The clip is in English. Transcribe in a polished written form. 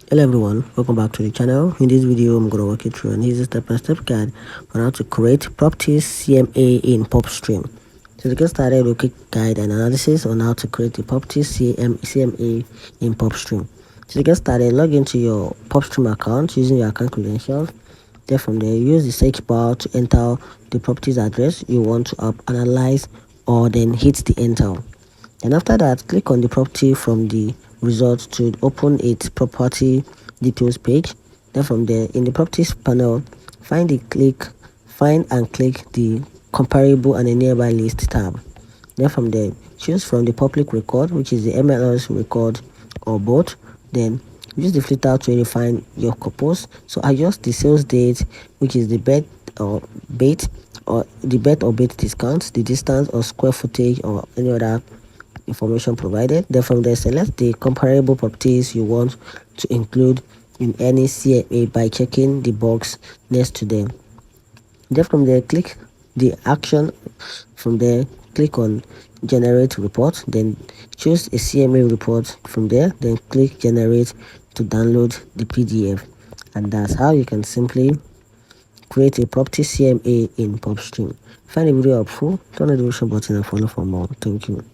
Hello everyone, welcome back to the channel. In this video I'm going to walk you through an easy step-by-step guide on how to create properties CMA in PropStream. So to get started, we'll quick guide and analysis on how to create the properties CMA in PropStream. So to get started, log into your PropStream account using your account credentials. Then from there, use the search bar to enter the properties address you want to analyze, or then hit the enter. And after that, click on the property from the result to open its property details page. Then from there, in the properties panel, find and click the comparable and a nearby list tab. Then from there, choose from the public record, which is the MLS record, or both. Then use the filter to refine your corpus. So adjust the sales date, which is the bet or bait, or the bet or bait discounts, the distance or square footage, or any other information provided. Then from there, select the comparable properties you want to include in any CMA by checking the box next to them. Then from there, click the action. From there, click on generate report, then choose a CMA report. From there, then click generate to download the PDF. And that's how you can simply create a property CMA in PropStream. Find the video helpful, turn the notification button and follow for more. Thank you.